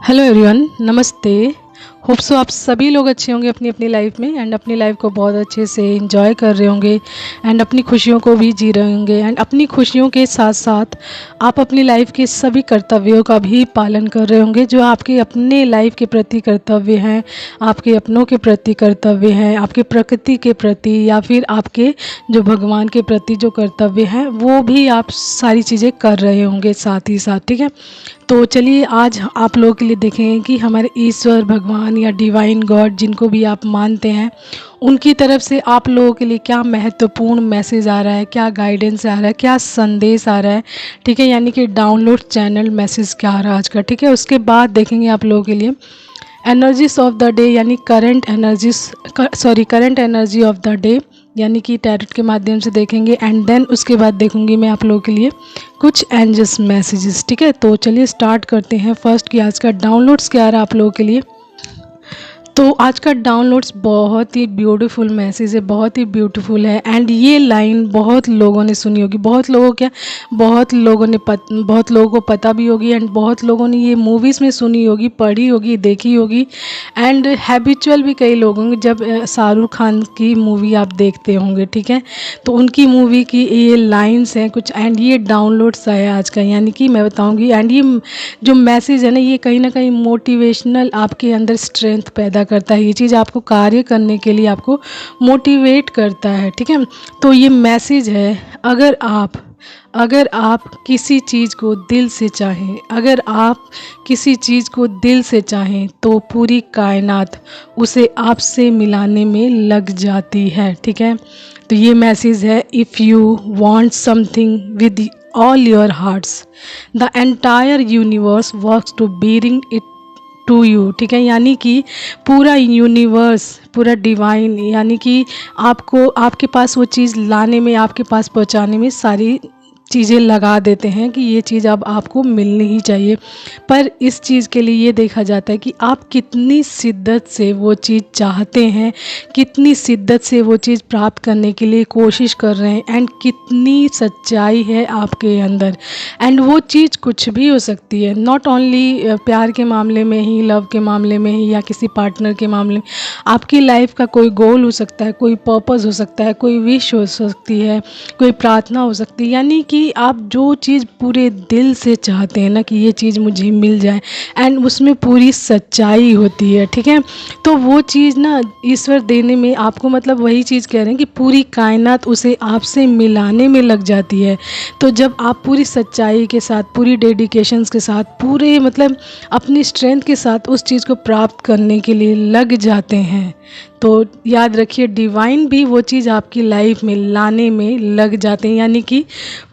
Hello everyone, नमस्ते। Hope so आप सभी लोग अच्छे होंगे अपनी अपनी लाइफ में एंड अपनी लाइफ को बहुत अच्छे से एंजॉय कर रहे होंगे एंड अपनी खुशियों को भी जी रहे होंगे एंड अपनी खुशियों के साथ साथ आप अपनी लाइफ के सभी कर्तव्यों का भी पालन कर रहे होंगे जो आपके अपने लाइफ के प्रति कर्तव्य हैं, आपके अपनों के प्रति कर्तव्य हैं, आपके प्रकृति के प्रति या फिर आपके जो भगवान के प्रति जो कर्तव्य हैं वो भी आप सारी चीज़ें कर रहे होंगे साथ ही साथ। ठीक है, तो चलिए आज आप लोगों के लिए देखेंगे कि हमारे ईश्वर भगवान या डिवाइन गॉड जिनको भी आप मानते हैं उनकी तरफ से आप लोगों के लिए क्या महत्वपूर्ण मैसेज आ रहा है, क्या गाइडेंस आ रहा है, क्या संदेश आ रहा है। ठीक है, यानी कि डाउनलोड चैनल मैसेज क्या आ रहा है आज का। ठीक है, उसके बाद देखेंगे आप लोगों के लिए एनर्जीज ऑफ द डे यानी current energy of the day यानी कि टैरोट के माध्यम से देखेंगे एंड देन उसके बाद देखूंगी मैं आप लोगों के लिए कुछ एंजल्स मैसेजेस। ठीक है, तो चलिए स्टार्ट करते हैं। फर्स्ट कि आज का डाउनलोड्स क्या आ रहा है आप लोगों के लिए। तो आज का डाउनलोड्स बहुत ही ब्यूटीफुल मैसेज है, बहुत ही ब्यूटीफुल है एंड ये लाइन बहुत लोगों ने सुनी होगी, बहुत लोगों को पता भी होगी एंड बहुत लोगों ने ये मूवीज़ में सुनी होगी, पढ़ी होगी, देखी होगी एंड हैबिचुअल भी कई लोग होंगे। जब शाहरुख खान की मूवी आप देखते होंगे, ठीक है, तो उनकी मूवी की ये लाइन्स हैं कुछ एंड ये डाउनलोड्स आए आज का, यानी कि मैं बताऊँगी एंड ये जो मैसेज है ना ये कहीं ना कहीं मोटिवेशनल आपके अंदर स्ट्रेंथ पैदा करता है। ये चीज़ आपको कार्य करने के लिए आपको मोटिवेट करता है। ठीक है, तो ये मैसेज है अगर आप किसी चीज़ को दिल से चाहें, तो पूरी कायनात उसे आपसे मिलाने में लग जाती है। ठीक है, तो ये मैसेज है if you want something with all your hearts the entire universe works to bring it to you. ठीक है, यानी कि पूरा यूनिवर्स, पूरा डिवाइन यानी कि आपको आपके पास वो चीज़ लाने में, आपके पास पहुंचाने में सारी चीज़ें लगा देते हैं कि ये चीज़ अब आपको मिलनी ही चाहिए। पर इस चीज़ के लिए ये देखा जाता है कि आप कितनी शिद्दत से वो चीज़ चाहते हैं, कितनी शिद्दत से वो चीज़ प्राप्त करने के लिए कोशिश कर रहे हैं एंड कितनी सच्चाई है आपके अंदर। एंड वो चीज़ कुछ भी हो सकती है, नॉट ओनली प्यार के मामले में ही, लव के मामले में ही या किसी पार्टनर के मामले में। आपकी लाइफ का कोई गोल हो सकता है, कोई पर्पस हो सकता है, कोई विश हो सकती है, कोई प्रार्थना हो सकती है, यानी कि आप जो चीज़ पूरे दिल से चाहते हैं ना कि ये चीज़ मुझे मिल जाए एंड उसमें पूरी सच्चाई होती है। ठीक है, तो वो चीज़ ना ईश्वर देने में आपको, मतलब वही चीज़ कह रहे हैं कि पूरी कायनात उसे आपसे मिलाने में लग जाती है। तो जब आप पूरी सच्चाई के साथ, पूरी डेडिकेशंस के साथ, पूरे मतलब अपनी स्ट्रेंथ के साथ उस चीज़ को प्राप्त करने के लिए लग जाते हैं तो याद रखिए डिवाइन भी वो चीज़ आपकी लाइफ में लाने में लग जाते हैं, यानी कि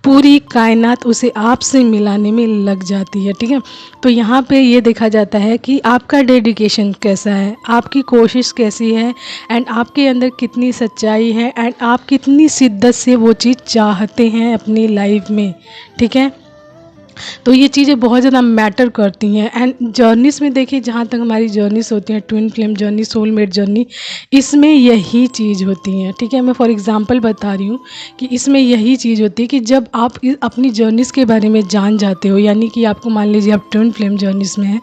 पूरी कायनात उसे आपसे मिलाने में लग जाती है। ठीक है, तो यहाँ पे ये देखा जाता है कि आपका डेडिकेशन कैसा है, आपकी कोशिश कैसी है एंड आपके अंदर कितनी सच्चाई है एंड आप कितनी शिद्दत से वो चीज़ चाहते हैं अपनी लाइफ में। ठीक है, तो ये चीज़ें बहुत ज़्यादा मैटर करती हैं एंड जर्नीस में देखिए, जहाँ तक हमारी जर्नीस होती हैं, twin flame journey, soulmate journey, इसमें यही चीज़ होती हैं। ठीक है, मैं फॉर एग्जांपल बता रही हूँ कि इसमें यही चीज़ होती है कि जब आप अपनी जर्नीस के बारे में जान जाते हो, यानी कि आपको मान लीजिए आप ट्विन फ्लेम जर्नीस में हैं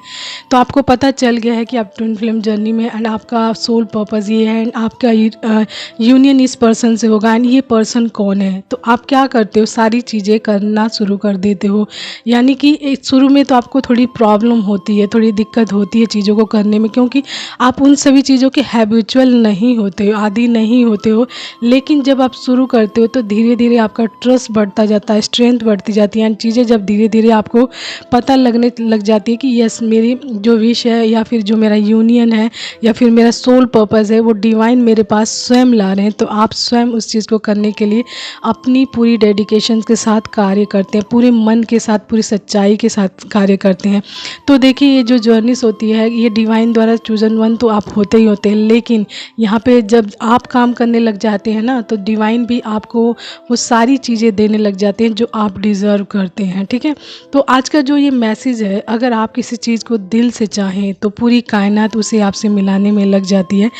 तो आपको पता चल गया है कि आप ट्विन फ्लेम जर्नी में एंड आपका सोल पर्पज़ ये है एंड आपका यूनियन इस पर्सन से होगा एंड ये पर्सन कौन है। तो आप क्या करते हो, सारी चीज़ें करना शुरू कर देते हो। यानी कि शुरू में तो आपको थोड़ी प्रॉब्लम होती है, थोड़ी दिक्कत होती है चीज़ों को करने में, क्योंकि आप उन सभी चीज़ों के हैबिचुअल नहीं होते हो, आदी नहीं होते हो। लेकिन जब आप शुरू करते हो तो धीरे धीरे आपका ट्रस्ट बढ़ता जाता है, स्ट्रेंथ बढ़ती जाती है एंड चीज़ें जब धीरे धीरे आपको पता लगने लग जाती है कि यस, मेरी जो विश है या फिर जो मेरा यूनियन है या फिर मेरा सोल पर्पज़ है वो डिवाइन मेरे पास स्वयं ला रहे हैं, तो आप स्वयं उस चीज़ को करने के लिए अपनी पूरी डेडिकेशन के साथ कार्य करते हैं, पूरे मन के साथ, पूरी सच्चाई के साथ कार्य करते हैं। तो देखिए ये जो जर्नीस होती है ये डिवाइन द्वारा चूजन वन तो आप होते ही होते हैं, लेकिन यहाँ पे जब आप काम करने लग जाते हैं ना तो डिवाइन भी आपको वो सारी चीज़ें देने लग जाते हैं जो आप डिज़र्व करते हैं। ठीक है, तो आज का जो ये मैसेज है, अगर आप किसी चीज़ को दिल से चाहें तो पूरी कायनात उसे आपसे मिलाने में लग जाती है।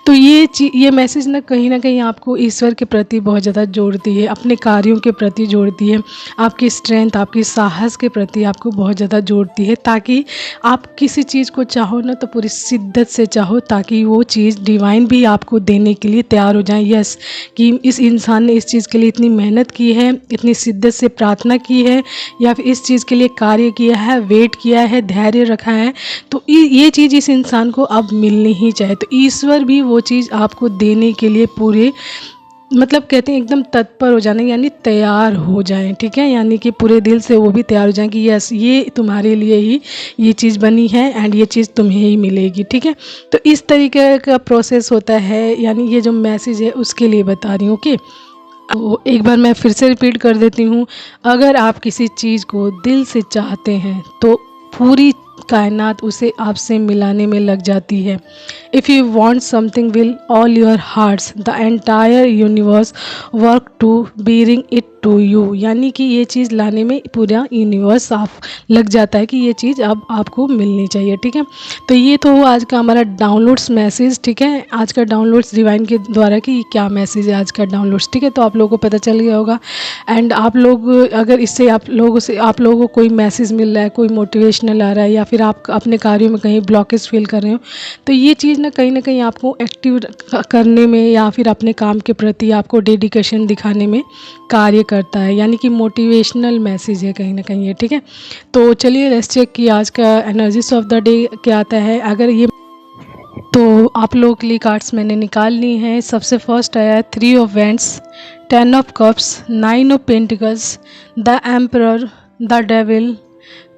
तो ये मैसेज ना कहीं आपको ईश्वर के प्रति बहुत ज़्यादा जोड़ती है, अपने कार्यों के प्रति जोड़ती है, आपकी स्ट्रेंथ, आपकी साहस फोकस के प्रति आपको बहुत ज़्यादा जोड़ती है, ताकि आप किसी चीज़ को चाहो ना तो पूरी शिद्दत से चाहो, ताकि वो चीज़ डिवाइन भी आपको देने के लिए तैयार हो जाए। यस, कि इस इंसान ने इस चीज़ के लिए इतनी मेहनत की है, इतनी शिद्दत से प्रार्थना की है, या फिर इस चीज़ के लिए कार्य किया है, वेट किया है, धैर्य रखा है, तो ये चीज़ इस इंसान को अब मिलनी ही चाहिए। तो ईश्वर भी वो चीज़ आपको देने के लिए पूरे मतलब कहते हैं एकदम तत्पर हो जाने, यानी तैयार हो जाएं, ठीक है, यानी कि पूरे दिल से वो भी तैयार हो जाएं कि यस, ये तुम्हारे लिए ही ये चीज़ बनी है एंड ये चीज़ तुम्हें ही मिलेगी, ठीक है। तो इस तरीके का प्रोसेस होता है, यानी ये जो मैसेज है उसके लिए बता रही हूँ। ओके, तो एक बार मैं फिर से रिपीट कर देती हूँ। अगर आप किसी चीज़ को दिल से चाहते हैं तो पूरी कायनात उसे आपसे मिलाने में लग जाती है। If you want something will all your hearts the entire universe work to bring it to you, यानी कि ये चीज़ लाने में पूरा यूनिवर्स आप लग जाता है कि ये चीज़ अब आपको मिलनी चाहिए, ठीक है। तो ये तो आज का हमारा डाउनलोड्स मैसेज, ठीक है, आज का डाउनलोड्स डिवाइन के द्वारा कि क्या मैसेज है आज का डाउनलोड्स, ठीक है। तो आप लोगों को पता चल गया होगा। एंड आप लोग अगर इससे आप लोगों को कोई मैसेज मिल रहा है, कोई मोटिवेशनल आ रहा है, या फिर आप अपने कार्यों में कहीं ब्लॉकेज फील कर रहे हो, तो ये चीज़ ना कहीं आपको एक्टिव करने में या फिर अपने काम के प्रति आपको डेडिकेशन दिखाने में कार्य करता है, यानी कि मोटिवेशनल मैसेज है कहीं ना कहीं ये, ठीक है। तो चलिए लेट्स चेक कि आज का एनर्जीज ऑफ द डे क्या आता है। अगर ये तो आप लोगों के लिए कार्ड्स मैंने निकाल ली हैं। सबसे फर्स्ट आया है 3 of vents, 10 of cups, 9 of pentacles, the emperor, the devil,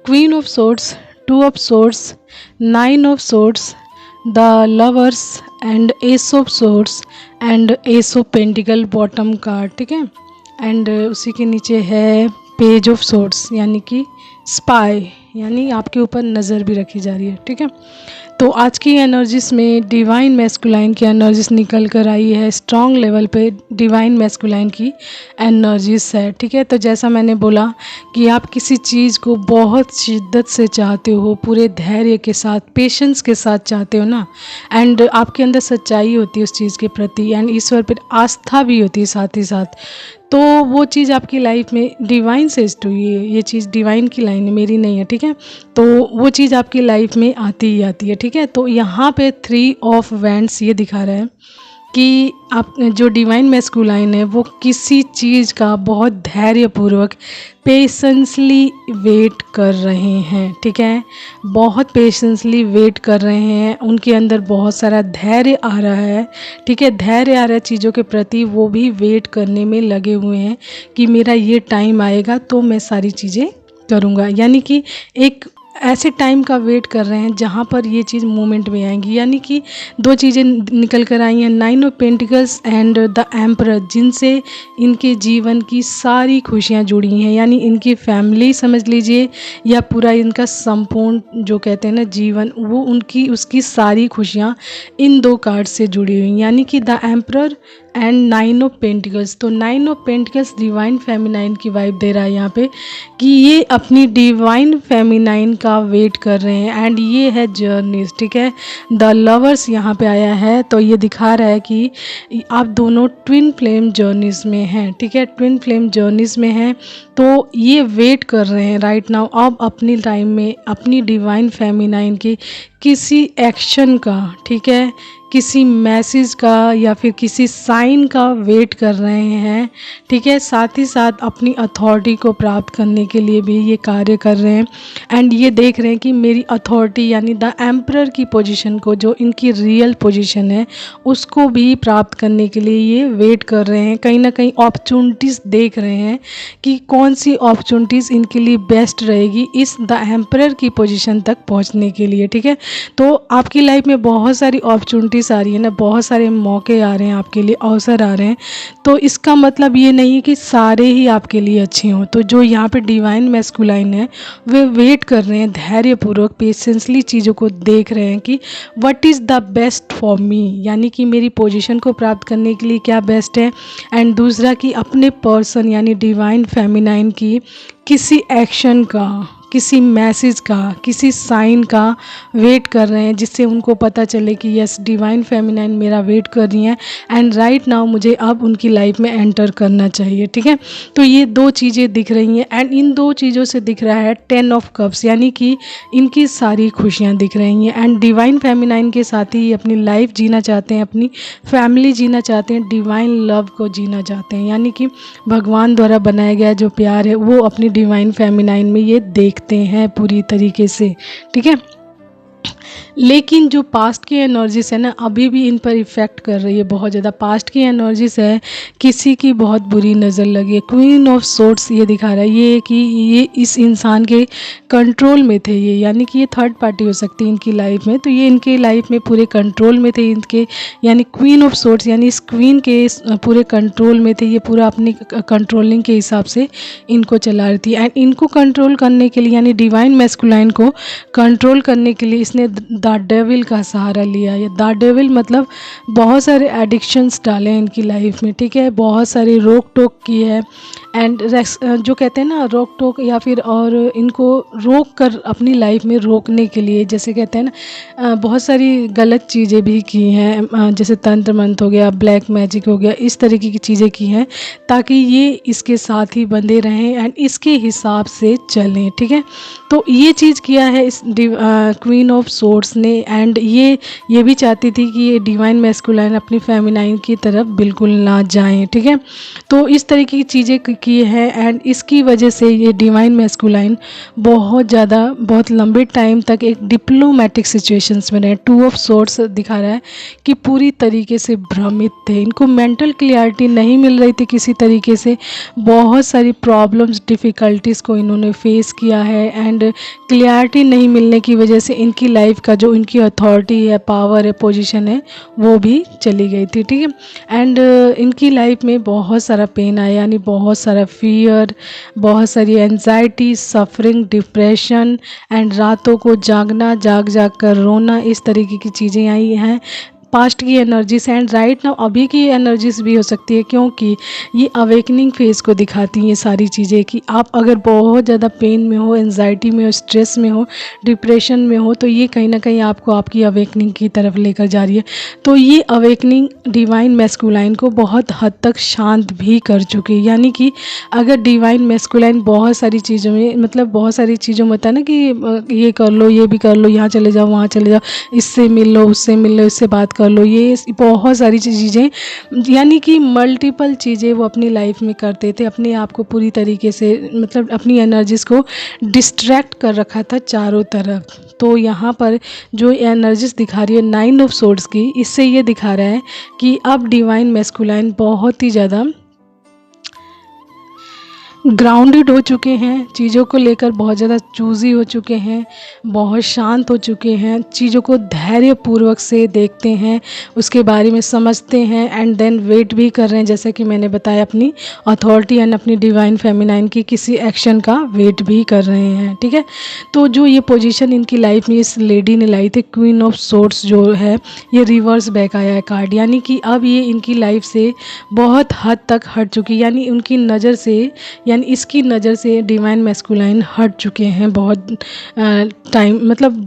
queen of swords, 2 of swords, 9 of swords, the lovers and S of swords and S of pentacle bottom card, ठीक है। And उसी के नीचे है page of swords, यानी कि spy, यानी आपके ऊपर नज़र भी रखी जा रही है, ठीक है। तो आज की एनर्जीज में डिवाइन मैस्कुलाइन की एनर्जीज निकल कर आई है। स्ट्रॉन्ग लेवल पे डिवाइन मैस्कुलाइन की एनर्जीज है, ठीक है। तो जैसा मैंने बोला कि आप किसी चीज़ को बहुत शिद्दत से चाहते हो, पूरे धैर्य के साथ, पेशेंस के साथ चाहते हो ना, एंड आपके अंदर सच्चाई होती है उस चीज़ के प्रति, एंड ईश्वर पर आस्था भी होती है साथ ही साथ, तो वो चीज़ आपकी लाइफ में डिवाइन से टू ये चीज़ डिवाइन की लाइन है, मेरी नहीं है, ठीक है। तो वो चीज़ आपकी लाइफ में आती ही आती है, ठीक है। तो यहाँ पे 3 ऑफ वैंड्स ये दिखा रहा है कि आप जो डिवाइन मैस्कुलाइन है वो किसी चीज़ का बहुत धैर्यपूर्वक पेशेंसली वेट कर रहे हैं, ठीक है, बहुत पेशेंसली वेट कर रहे हैं। उनके अंदर बहुत सारा धैर्य आ रहा है, ठीक है, धैर्य आ रहा है चीज़ों के प्रति, वो भी वेट करने में लगे हुए हैं कि मेरा ये टाइम आएगा तो मैं सारी चीज़ें करूँगा, यानी कि एक ऐसे टाइम का वेट कर रहे हैं जहाँ पर ये चीज़ मोमेंट में आएंगी। यानी कि 2 चीज़ें निकल कर आई हैं, 9 of pentacles and the emperor, जिनसे इनके जीवन की सारी खुशियाँ जुड़ी हैं, यानी इनकी फैमिली समझ लीजिए या पूरा इनका संपूर्ण जो कहते हैं ना जीवन, वो उसकी सारी खुशियाँ इन 2 कार्ड से जुड़ी हुई, यानी कि the emperor and 9 of pentacles. तो 9 ऑफ पेंटिकल्स डिवाइन फेमिनाइन की वाइब दे रहा है यहाँ पे कि ये अपनी डिवाइन फेमिनाइन का वेट कर रहे हैं, एंड ये है जर्नीज, ठीक है। द लवर्स यहाँ पे आया है, तो ये दिखा रहा है कि आप दोनों ट्विन फ्लेम जर्नीज में हैं, ठीक है, ट्विन फ्लेम जर्नीज में हैं। तो ये वेट कर रहे हैं राइट नाउ अब अपनी टाइम में अपनी डिवाइन फेमिनाइन की किसी एक्शन का, ठीक है, किसी मैसेज का या फिर किसी साइन का वेट कर रहे हैं, ठीक है। साथ ही साथ अपनी अथॉरिटी को प्राप्त करने के लिए भी ये कार्य कर रहे हैं, एंड ये देख रहे हैं कि मेरी अथॉरिटी यानी द एम्परर की पोजीशन को, जो इनकी रियल पोजीशन है, उसको भी प्राप्त करने के लिए ये वेट कर रहे हैं। कहीं ना कहीं अपॉर्चुनिटीज़ देख रहे हैं कि कौन सी अपॉर्चुनिटीज़ इनके लिए बेस्ट रहेगी इस द एम्परर की पोजीशन तक पहुंचने के लिए, ठीक है। तो आपकी लाइफ में बहुत सारी अपॉर्चुनिटीज़ आ रही है ना, बहुत सारे मौके आ रहे हैं आपके लिए, अवसर आ रहे हैं। तो इसका मतलब ये नहीं है कि सारे ही आपके लिए अच्छे हों। तो जो यहाँ पे डिवाइन मैस्कुलाइन है वे वेट कर रहे हैं, धैर्यपूर्वक पेशेंसली चीज़ों को देख रहे हैं कि what is the best for me, यानी कि मेरी पोजीशन को प्राप्त करने के लिए क्या बेस्ट है, एंड दूसरा कि अपने पर्सन यानी डिवाइन फेमिनाइन की किसी एक्शन का, किसी मैसेज का, किसी साइन का वेट कर रहे हैं, जिससे उनको पता चले कि यस डिवाइन फेमिनाइन मेरा वेट कर रही हैं एंड राइट नाउ मुझे अब उनकी लाइफ में एंटर करना चाहिए। ठीक है, तो ये दो चीज़ें दिख रही हैं एंड इन दो चीज़ों से दिख रहा है 10 ऑफ कप्स, यानी कि इनकी सारी खुशियाँ दिख रही हैं एंड डिवाइन फेमिनाइन के साथ ही अपनी लाइफ जीना चाहते हैं, अपनी फैमिली जीना चाहते हैं, डिवाइन लव को जीना चाहते हैं, यानी कि भगवान द्वारा बनाया गया जो प्यार है वो अपनी डिवाइन फेमिनाइन में ये देखते हैं पूरी तरीके से। ठीक है, लेकिन जो पास्ट की एनर्जीज है ना अभी भी इन पर इफ़ेक्ट कर रही है बहुत ज़्यादा। पास्ट की एनर्जीज है, किसी की बहुत बुरी नज़र लगी है। क्वीन ऑफ सोर्ड्स ये दिखा रहा है ये कि ये इस इंसान के कंट्रोल में थे ये, यानी कि ये थर्ड पार्टी हो सकती है इनकी लाइफ में, तो ये इनके लाइफ में पूरे कंट्रोल में थे इनके, यानी क्वीन ऑफ सोर्ड्स यानी इस क्वीन के पूरे कंट्रोल में थे ये, पूरा अपनी कंट्रोलिंग के हिसाब से इनको चला रही थी एंड इनको कंट्रोल करने के लिए यानी डिवाइन मैस्कुलाइन को कंट्रोल करने के लिए इसने द डेविल का सहारा लिया है। द डेविल मतलब बहुत सारे एडिक्शंस डाले हैं इनकी लाइफ में। ठीक है, बहुत सारी रोक टोक की है एंड जो कहते हैं ना रोक टोक या फिर और इनको रोक कर अपनी लाइफ में रोकने के लिए, जैसे कहते हैं ना बहुत सारी गलत चीज़ें भी की हैं, जैसे तंत्र मंत्र हो गया, ब्लैक मैजिक हो गया, इस तरीके की चीज़ें की हैं ताकि ये इसके साथ ही बंधे रहें एंड इसके हिसाब से चलें। ठीक है, तो ये चीज़ किया है इस क्वीन ऑफ सोर्ड्स ने एंड ये भी चाहती थी कि ये डिवाइन मैस्कुलाइन अपनी फेमिनाइन की तरफ बिल्कुल ना जाएं। ठीक है, तो इस तरीके की चीज़ें की है एंड इसकी वजह से ये डिवाइन मैस्कुलाइन बहुत ज़्यादा बहुत लंबे टाइम तक एक डिप्लोमेटिक सिचुएशंस में रहे। टू ऑफ सोर्ड्स दिखा रहा है कि पूरी तरीके से भ्रमित थे, इनको मेंटल क्लियरिटी नहीं मिल रही थी किसी तरीके से, बहुत सारी प्रॉब्लम्स डिफ़िकल्टीज़ को इन्होंने फेस किया है एंड क्लियरिटी नहीं मिलने की वजह से इनकी लाइफ का जो इनकी अथॉरिटी है, पावर है, पोजीशन है वो भी चली गई थी। ठीक है, एंड इनकी लाइफ में बहुत सारा पेन आया, यानी बहुत सारा फियर, बहुत सारी एंजाइटी, सफरिंग, डिप्रेशन एंड रातों को जागना, जाग जाग कर रोना, इस तरीके की चीज़ें आई हैं पास्ट की एनर्जीज एंड राइट नाउ अभी की एनर्जीज भी हो सकती है, क्योंकि ये अवेकनिंग फेज़ को दिखाती हैं ये सारी चीज़ें कि आप अगर बहुत ज़्यादा पेन में हो, एंजाइटी में हो, स्ट्रेस में हो, डिप्रेशन में हो, तो ये कहीं ना कहीं आपको आपकी अवेकनिंग की तरफ लेकर जा रही है। तो ये अवेकनिंग डिवाइन मैस्कुलाइन को बहुत हद तक शांत भी कर चुकी है, यानी कि अगर डिवाइन मैस्कुलाइन बहुत सारी चीज़ों में मतलब बहुत सारी चीज़ों में होता है ना कि ये कर लो, ये भी कर लो, यहाँ चले जाओ, वहाँ चले जाओ, इससे मिल लो, उससे मिल लो, इससे बात कर लो, ये बहुत सारी चीज़ें, यानी कि मल्टीपल चीज़ें वो अपनी लाइफ में करते थे, अपने आप को पूरी तरीके से मतलब अपनी एनर्जीज़ को डिस्ट्रैक्ट कर रखा था चारों तरफ। तो यहाँ पर जो एनर्जीज दिखा रही है 9 ऑफ सोर्ड्स की, इससे ये दिखा रहा है कि अब डिवाइन मैस्कुलाइन बहुत ही ज़्यादा ग्राउंडेड हो चुके हैं, चीज़ों को लेकर बहुत ज़्यादा चूज़ी हो चुके हैं, बहुत शांत हो चुके हैं, चीज़ों को धैर्यपूर्वक से देखते हैं, उसके बारे में समझते हैं एंड देन वेट भी कर रहे हैं, जैसे कि मैंने बताया अपनी अथॉरिटी एंड अपनी डिवाइन फेमिनाइन की किसी एक्शन का वेट भी कर रहे हैं। ठीक है, तो जो ये पोजीशन इनकी लाइफ में इस लेडी ने लाई थी क्वीन ऑफ सोर्ड्स जो है ये रिवर्स बैक आया है कार्ड, यानी कि अब ये इनकी लाइफ से बहुत हद तक हट चुकी, यानी उनकी नज़र से यानी इसकी नज़र से डिवाइन मैस्कुलाइन हट चुके हैं बहुत टाइम मतलब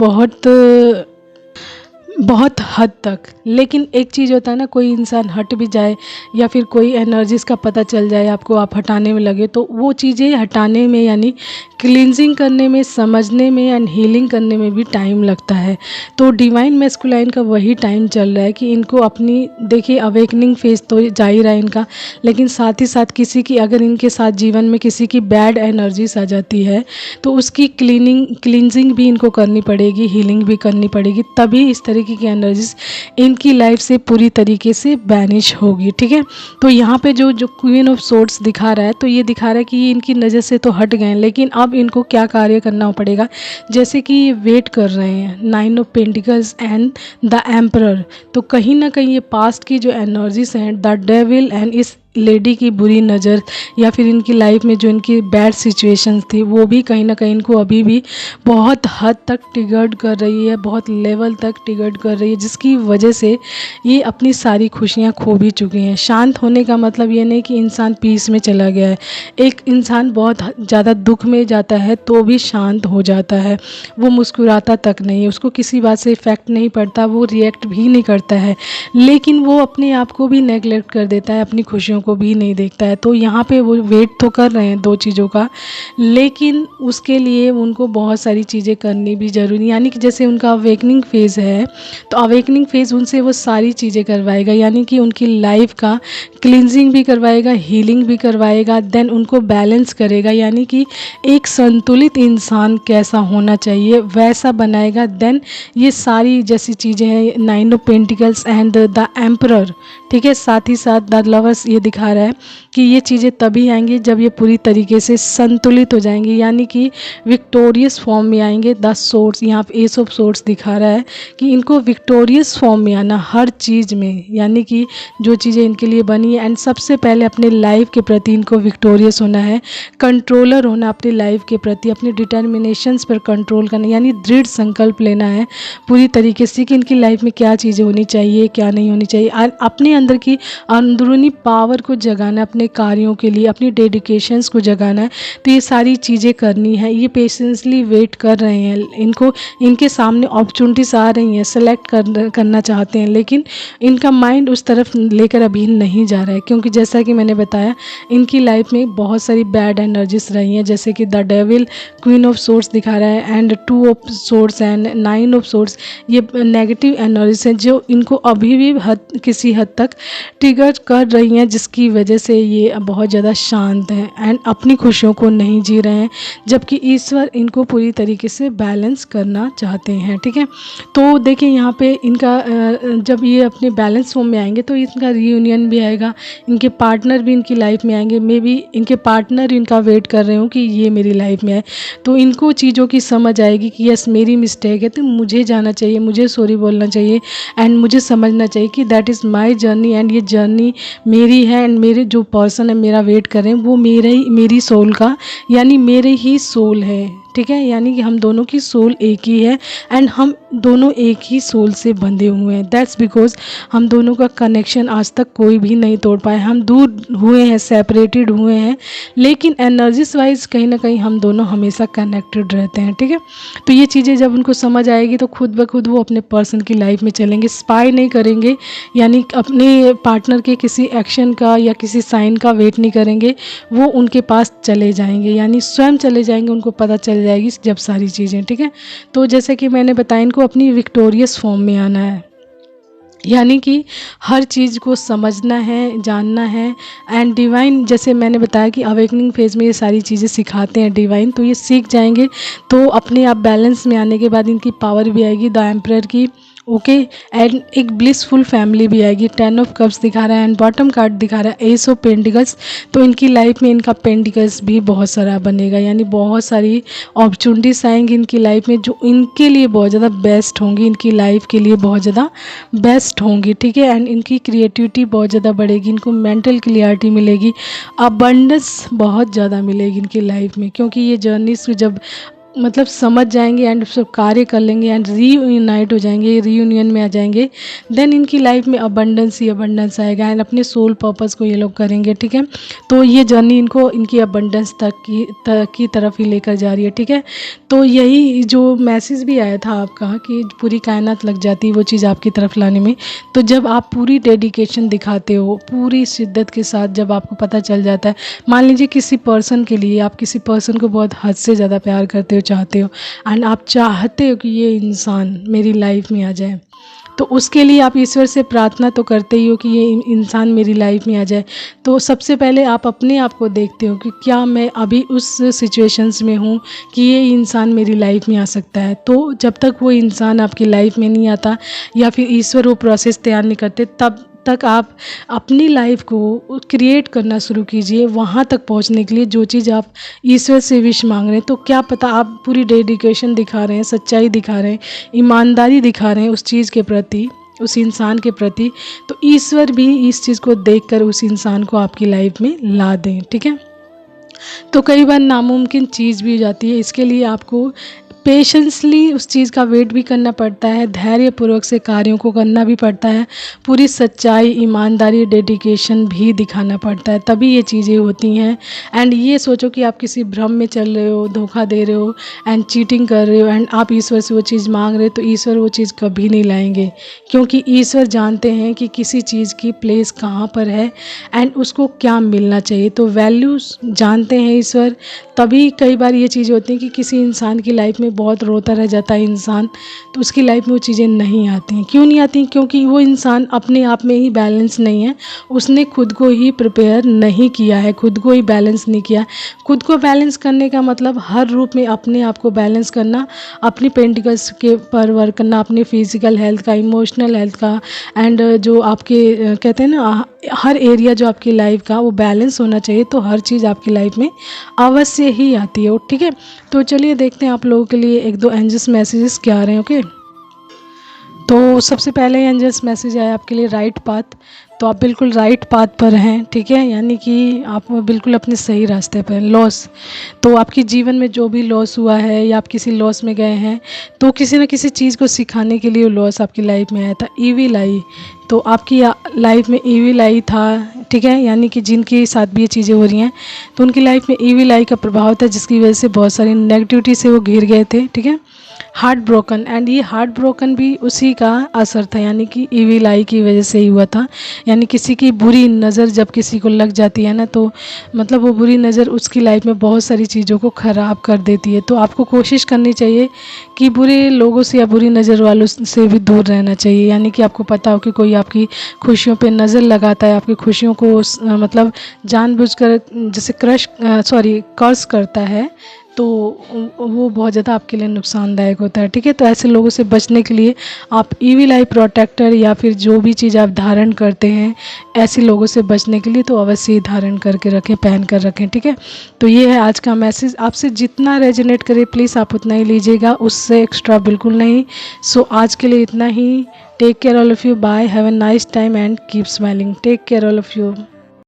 बहुत हद तक। लेकिन एक चीज़ होता है ना, कोई इंसान हट भी जाए या फिर कोई एनर्जीज़ का पता चल जाए आपको, आप हटाने में लगे, तो वो चीज़ें हटाने में यानी क्लींजिंग करने में, समझने में एंड हीलिंग करने में भी टाइम लगता है। तो डिवाइन मैस्कुलाइन का वही टाइम चल रहा है कि इनको अपनी देखिए अवेकनिंग फेज तो जा ही रहा है इनका, लेकिन साथ ही साथ किसी की अगर इनके साथ जीवन में किसी की बैड एनर्जीज आ जाती है तो उसकी क्लींजिंग भी इनको करनी पड़ेगी, हीलिंग भी करनी पड़ेगी, तभी इस तरीके की एनर्जीज इनकी लाइफ से पूरी तरीके से बैनिश होगी। ठीक है, तो यहाँ पे जो क्वीन ऑफ सोर्ड्स दिखा रहा है तो ये दिखा रहा है कि ये इनकी नज़र से तो हट गए, लेकिन अब इनको क्या कार्य करना पड़ेगा, जैसे कि ये वेट कर रहे हैं 9 of pentacles and the emperor. तो कहीं ना कहीं ये पास्ट की जो एनर्जीज हैं द डेविल एंड लेडी की बुरी नज़र या फिर इनकी लाइफ में जो इनकी बैड सिचुएशंस थी वो भी कहीं ना कहीं इनको अभी भी बहुत हद तक ट्रिगर्ड कर रही है, बहुत लेवल तक ट्रिगर्ड कर रही है, जिसकी वजह से ये अपनी सारी खुशियाँ खो भी चुकी हैं। शांत होने का मतलब ये नहीं कि इंसान पीस में चला गया है। एक इंसान बहुत ज़्यादा दुख में जाता है तो भी शांत हो जाता है, वो मुस्कुराता तक नहीं है, उसको किसी बात से इफ़ेक्ट नहीं पड़ता, वो रिएक्ट भी नहीं करता है, लेकिन वो अपने आप को भी नेगलेक्ट कर देता है, अपनी खुशियों को भी नहीं देखता है। तो यहाँ पे वो वेट तो कर रहे हैं दो चीज़ों का, लेकिन उसके लिए उनको बहुत सारी चीज़ें करनी भी ज़रूरी, यानी कि जैसे उनका अवेकनिंग फेज़ है तो अवेकनिंग फेज़ उनसे वो सारी चीज़ें करवाएगा, यानी कि उनकी लाइफ का क्लिनजिंग भी करवाएगा, हीलिंग भी करवाएगा, देन उनको बैलेंस करेगा, यानी कि एक संतुलित इंसान कैसा होना चाहिए वैसा बनाएगा। देन ये सारी जैसी चीज़ें हैं, 9 of pentacles and the emperor, ठीक है, साथ ही साथ द लवर्स ये दिखा रहा है कि ये चीज़ें तभी आएंगी जब ये पूरी तरीके से संतुलित हो जाएंगी, यानी कि विक्टोरियस फॉर्म में आएंगे। 10 सोर्स यहाँ पे एस ऑफ सोर्स दिखा रहा है कि इनको विक्टोरियस फॉर्म में आना हर चीज़ में, यानी कि जो चीज़ें इनके लिए बनी है। एंड सबसे पहले अपने लाइफ के प्रति इनको विक्टोरियस होना है, कंट्रोलर होना अपनी लाइफ के प्रति, अपनी डिटर्मिनेशंस पर कंट्रोल करना, यानी दृढ़ संकल्प लेना है पूरी तरीके से कि इनकी लाइफ में क्या चीज़ें होनी चाहिए, क्या नहीं होनी चाहिए, और अपने अंदर की अंदरूनी पावर को जगाना, अपने कार्यों के लिए अपनी डेडिकेशंस को जगाना है। तो ये सारी चीज़ें करनी है। ये पेशेंसली वेट कर रहे हैं, इनको इनके सामने अपॉर्चुनिटीज़ आ रही हैं, सेलेक्ट करना चाहते हैं, लेकिन इनका माइंड उस तरफ लेकर अभी नहीं जा रहा है, क्योंकि जैसा कि मैंने बताया इनकी लाइफ में बहुत सारी बैड एनर्जीज रही हैं, जैसे कि the devil, queen of source दिखा रहा है and 2 of source and 9 of source. ये नेगेटिव एनर्जीज हैं जो इनको अभी भी किसी हद तक ट्रिगर कर रही हैं, जिसकी वजह से ये बहुत ज़्यादा शांत हैं एंड अपनी खुशियों को नहीं जी रहे हैं, जबकि ईश्वर इनको पूरी तरीके से बैलेंस करना चाहते हैं, ठीक है। तो देखिए यहाँ पे इनका जब ये अपने बैलेंस फॉर्म में आएंगे तो इनका रियूनियन भी आएगा, इनके पार्टनर भी इनकी लाइफ में आएंगे, मे बी इनके पार्टनर इनका वेट कर रहे हो कि ये मेरी लाइफ में आए, तो इनको चीज़ों की समझ आएगी कि यस मेरी मिस्टेक है, तो मुझे जाना चाहिए, मुझे सॉरी बोलना चाहिए एंड मुझे समझना चाहिए कि that is my journey and ये जर्नी मेरी है एंड मेरे जो पर्सन है मेरा वेट कर रहे हैं वो मेरी सोल का, यानी मेरे ही सोल है, ठीक है, यानी कि हम दोनों की सोल एक ही है एंड हम दोनों एक ही सोल से बंधे हुए हैं। दैट्स बिकॉज हम दोनों का कनेक्शन आज तक कोई भी नहीं तोड़ पाए, हम दूर हुए हैं, सेपरेटेड हुए हैं, लेकिन एनर्जीज वाइज कहीं ना कहीं हम दोनों हमेशा कनेक्टेड रहते हैं, ठीक है। तो ये चीज़ें जब उनको समझ आएगी तो खुद ब खुद वो अपने पर्सन की लाइफ में चलेंगे, स्पाई नहीं करेंगे, यानी अपने पार्टनर के किसी एक्शन का या किसी साइन का वेट नहीं करेंगे, वो उनके पास चले जाएंगे, यानी स्वयं चले जाएंगे, उनको पता चल जाएगी जब सारी चीज़ें, ठीक है। तो जैसे कि मैंने बताया इनको अपनी विक्टोरियस फॉर्म में आना है, यानी कि हर चीज़ को समझना है, जानना है एंड डिवाइन, जैसे मैंने बताया कि अवेकनिंग फेज़ में ये सारी चीज़ें सिखाते हैं डिवाइन, तो ये सीख जाएंगे तो अपने आप बैलेंस में आने के बाद इनकी पावर भी आएगी द एम्परर की, ओके, एंड एक ब्लिसफुल फैमिली भी आएगी। 10 ऑफ कप्स दिखा रहा है एंड बॉटम कार्ड दिखा रहा है एस ऑफ पेंटिकल्स, तो इनकी लाइफ में इनका पेंटिकल्स भी बहुत सारा बनेगा, यानी बहुत सारी अपॉर्चुनिटीज़ आएंगी इनकी लाइफ में जो इनके लिए बहुत ज़्यादा बेस्ट होंगी, इनकी लाइफ के लिए बहुत ज़्यादा बेस्ट होंगी, ठीक है। एंड इनकी क्रिएटिविटी बहुत ज़्यादा बढ़ेगी, इनको मेंटल क्लियरिटी मिलेगी, अबंडेंस बहुत ज़्यादा मिलेगी इनकी लाइफ में, क्योंकि ये जर्नीज जब मतलब समझ जाएंगे एंड सब कार्य कर लेंगे एंड रीयूनाइट हो जाएंगे, रीयूनियन में आ जाएंगे, देन इनकी लाइफ में अबंडेंस ही अबंडेंस आएगा एंड अपने सोल पर्पस को ये लोग करेंगे, ठीक है। तो ये जर्नी इनको इनकी अबंडेंस तक की तरफ ही लेकर जा रही है, ठीक है। तो यही जो मैसेज भी आया था आपका कि पूरी कायनात लग जाती है वो चीज़ आपकी तरफ लाने में, तो जब आप पूरी डेडिकेशन दिखाते हो, पूरी शिद्दत के साथ जब आपको पता चल जाता है, मान लीजिए किसी पर्सन के लिए आप किसी पर्सन को बहुत हद से ज़्यादा प्यार करते हो, चाहते हो एंड आप चाहते हो कि ये इंसान मेरी लाइफ में आ जाए, तो उसके लिए आप ईश्वर से प्रार्थना तो करते ही हो कि ये इंसान मेरी लाइफ में आ जाए। तो सबसे पहले आप अपने आप को देखते हो कि क्या मैं अभी उस सिचुएशंस में हूँ कि ये इंसान मेरी लाइफ में आ सकता है। तो जब तक वो इंसान आपकी लाइफ में नहीं आता या फिर ईश्वर वो प्रोसेस तैयार नहीं करते, तब तक आप अपनी लाइफ को क्रिएट करना शुरू कीजिए वहाँ तक पहुँचने के लिए जो चीज़ आप ईश्वर से विश मांग रहे हैं। तो क्या पता आप पूरी डेडिकेशन दिखा रहे हैं, सच्चाई दिखा रहे हैं, ईमानदारी दिखा रहे हैं उस चीज़ के प्रति, उस इंसान के प्रति, तो ईश्वर भी इस चीज़ को देखकर उस इंसान को आपकी लाइफ में ला दें, ठीक है। तो कई बार नामुमकिन चीज़ भी हो जाती है, इसके लिए आपको पेशेंसली उस चीज़ का वेट भी करना पड़ता है, धैर्यपूर्वक से कार्यों को करना भी पड़ता है, पूरी सच्चाई, ईमानदारी, डेडिकेशन भी दिखाना पड़ता है, तभी ये चीज़ें होती हैं। एंड ये सोचो कि आप किसी भ्रम में चल रहे हो, धोखा दे रहे हो एंड चीटिंग कर रहे हो एंड आप ईश्वर से वो चीज़ मांग रहे हो, तो ईश्वर वो चीज़ कभी नहीं लाएंगे, क्योंकि ईश्वर जानते हैं कि किसी चीज़ की प्लेस कहाँ पर है एंड उसको क्या मिलना चाहिए। तो वैल्यूज़ जानते हैं ईश्वर, तभी कई बार ये चीज़ें होती हैं कि किसी इंसान की लाइफ में बहुत रोता रह जाता है इंसान, तो उसकी लाइफ में वो चीज़ें नहीं आती हैं। क्यों नहीं आती? क्योंकि वो इंसान अपने आप में ही बैलेंस नहीं है, उसने खुद को ही प्रिपेयर नहीं किया है, खुद को ही बैलेंस नहीं किया। खुद को बैलेंस करने का मतलब हर रूप में अपने आप को बैलेंस करना, अपनी पेंटिकल्स के पर वर्क करना, अपनी फिजिकल हेल्थ का, इमोशनल हेल्थ का एंड जो आपके कहते हैं ना, हर एरिया जो आपकी लाइफ का वो बैलेंस होना चाहिए, तो हर चीज़ आपकी लाइफ में अवश्य ही आती है, ठीक है। तो चलिए देखते हैं आप लोगों के लिए एक दो एंजल्स मैसेजेस क्या आ रहे हैं, ओके। तो सबसे पहले एंजल्स मैसेज आया आपके लिए राइट पाथ। तो आप बिल्कुल राइट पाथ पर हैं, ठीक है, यानी कि आप बिल्कुल अपने सही रास्ते पर हैं। लॉस, तो आपके जीवन में जो भी लॉस हुआ है या आप किसी लॉस में गए हैं, तो किसी न किसी चीज़ को सिखाने के लिए वो लॉस आपकी लाइफ में आया था। ईविल आई, तो आपकी लाइफ में ईविल आई था, ठीक है, यानी कि जिनके साथ भी ये चीज़ें हो रही हैं, तो उनकी लाइफ में ईविल आई का प्रभाव था, जिसकी वजह से बहुत सारी नेगेटिविटी से वो घिर गए थे, ठीक है। हार्ट ब्रोकन, एंड ये हार्ट ब्रोकन भी उसी का असर था, यानी कि ईविल आई की वजह से ही हुआ था। यानी किसी की बुरी नज़र जब किसी को लग जाती है ना, तो मतलब वो बुरी नज़र उसकी लाइफ में बहुत सारी चीज़ों को ख़राब कर देती है। तो आपको कोशिश करनी चाहिए कि बुरे लोगों से या बुरी नज़र वालों से भी दूर रहना चाहिए। यानी कि आपको पता हो कि कोई आपकी खुशियों पे नज़र लगाता है, आपकी खुशियों को मतलब जानबूझकर जैसे कर्स करता है, तो वो बहुत ज़्यादा आपके लिए नुकसानदायक होता है, ठीक है। तो ऐसे लोगों से बचने के लिए आप ईविल आई प्रोटेक्टर या फिर जो भी चीज़ आप धारण करते हैं, ऐसे लोगों से बचने के लिए तो अवश्य ही धारण करके रखें, पहन कर रखें, ठीक है। तो ये है आज का मैसेज। आपसे जितना रेजोनेट करे प्लीज़ आप उतना ही लीजिएगा, उससे एक्स्ट्रा बिल्कुल नहीं। सो आज के लिए इतना ही। Take care all of you, bye, have a nice time and keep smiling. Take care all of you.